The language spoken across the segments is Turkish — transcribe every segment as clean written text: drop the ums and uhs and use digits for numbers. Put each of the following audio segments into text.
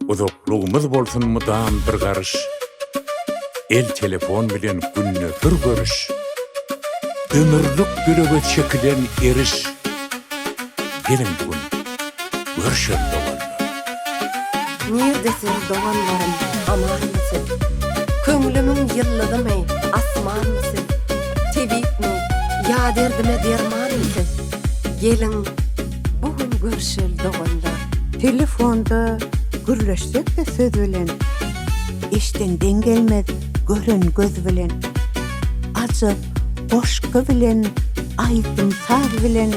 Uzoklugymyz bolsun mudam bir garış. El telefon bilen günne bir görüş. Ömürlük gülüge çekilen eriş. Gelin bugün görüşelim doganlar. Nerdesin doganlarım, aman mısın? Köngülümün yıllıgymı, asman mısın? Tebip mi, ya derdime derman mısın? Gelin bugün görüşelim doganlar. Telefonda gürleşsek de söz bilen, eştenden gelmez gören göz bilen, azap boşka bilen, aydın saz bilen,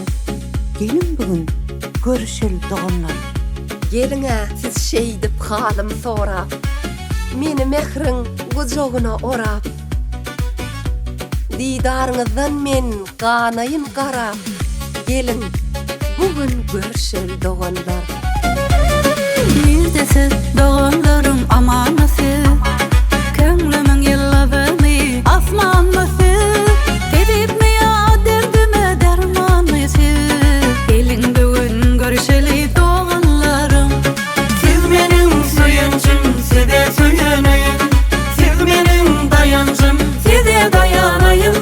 gelin bugün görüşelim doganlar. Gelin siz şeydip halim sorap, meni mehrin gucoguna orap, didarыңızdan men ganayım garap. Gelin bugün görüşelim doganlar. Nerdesin doganlarım, aman mısın? Köngülümün yılladymy, asman mısın? Tedip mi ya derdime derman mısın? Gelin bugün görüşeli doganlarım. Siz menin suyuncum, size suyanayım. Siz menin dayancım, size dayanayım.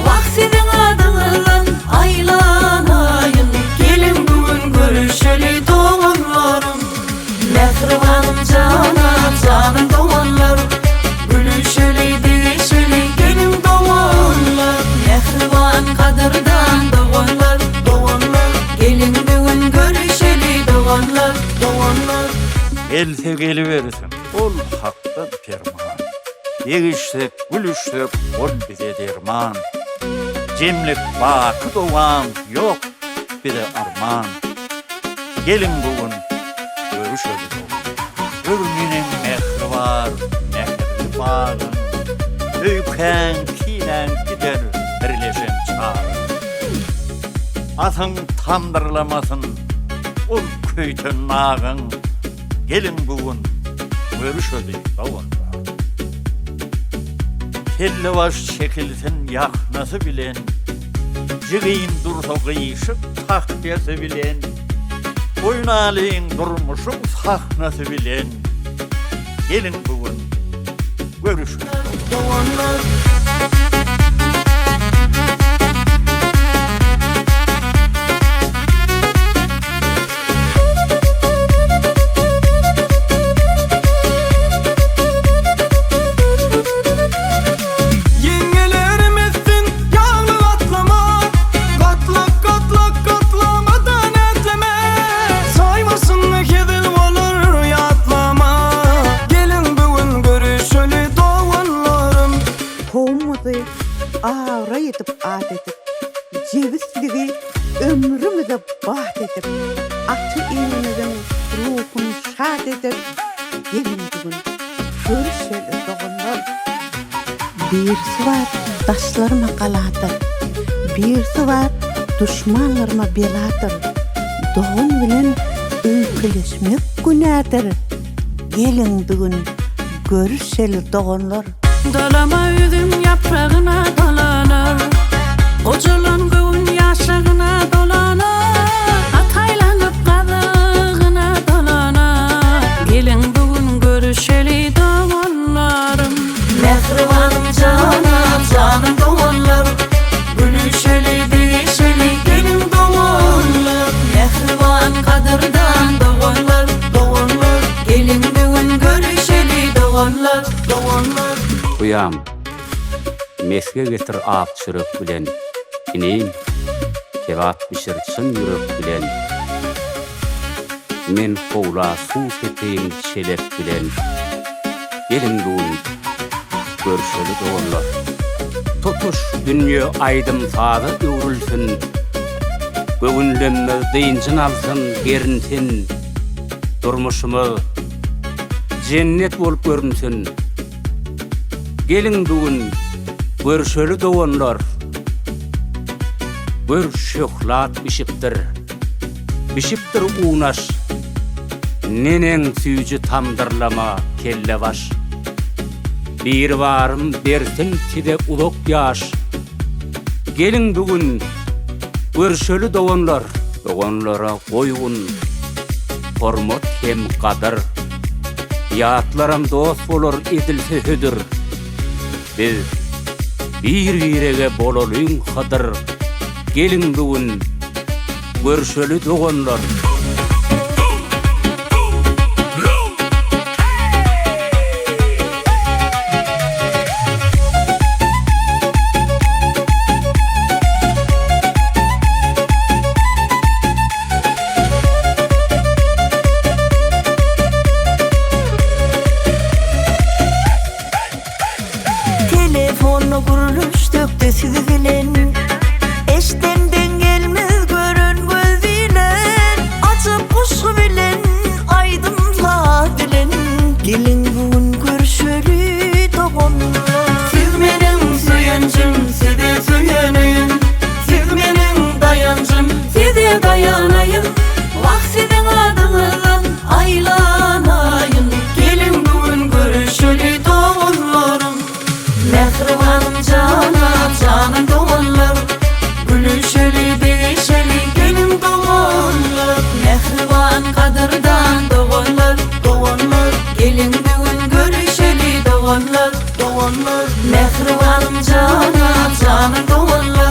Vak sizin adınızdan aylanayım. Gelin bugün görüşeli doganlarım. Mehribanım canım, canım doganlarım. Gülüşeli değişeli gelin doganlar. Mehriban kadırdan doganlar, doganlar. Gelin bugün görüşeli doganlar, doganlar. Else geliverirsin, ol haktan ferman. Yegişsek, gülüşsek, ol bize derman. Cemlik bakı doğan, yok bir de arman. Gelin bugün görüşelim. Görünün mehri var, mehri bağın. Öyken, kinen gider, birleşen çağın. Atın tandırlamasın, ol köytün nağın. Gelin bugün görüşelim doganlar. Kelle baş çekilsin yaknası bilen, jigin dursa gıyışıp tahtiyası bilen, oynalıyın durmuşum sahnası bilen. Gelin bugün görüşelim doganlar. Ağra yetip at edip, cevisligi ömrümüze baht edip, atı iğnemizin ruhunu şad edip, gelin bugün görüşelim doganlar. Birisi var daşlarıma kalatır, birisi var düşmanlarıma belatır. Doğun bilen öyküleşmek günahdır. Gelin bugün görüşelim doganlar. Dolama üzüm yaprağına dolanır, kocalan göğün yaşlığına dolanır, ataylanıp kadığına dolanır. Gelin bugün görüşeli doganlarım. Mehribanım canım, canım doganlarım. Gülüşeli değişeli gelin doganlar. Mehriban kadırdan doganlar, doganlar. Gelin bugün görüşeli doganlar, doganlar. Uyam, meske getir ap çürük bilen, ineyim, kebap pişirsin yürek bilen. Men kovla su seteyim çelep bilen. Gelin bugün görüşeli doganlar. Tutuş dünya aydım fazla öwrülsün. Gögünlemme deyincin alsın gerinsin. Durmuşumu cennet bolup görünsün. Gelin bugün görüşeli doganlar. Görüşüklat bişiptir. Bişiptir uğnaş. Nenen süyücü tamdırlama kelle baş. Bir varım dersin tide ulok yaş. Gelin bugün görüşeli doganlar. Doganlara koyun hormat hem kadar. Ýatlaram dost bolar edilse hödür. Biz bir-birege bolalyň hadyr. Gelin bugün görşeli doganlar. Telefonu guruluşdukdy sizi bilen, eştenden gelmez görün göz bilen, açıp kuşu bilen, aydınla bilen, gelin bugün görüşeli doganlar. Siz menin süýençim, size süýeneyim, siz menin dayancım, size dayanayım, vak sizin adyňyzdan aylanayım, gelin bugün görüşeli doganlarım. Mehribanım cana, canım doganlar, gülüşeli beşeli gelin doganlar. Mehriban kadırdan doganlar, doganlar, gelin bugün görüşeli doganlar, doganlar. Mehribanım cana, canım doganlar,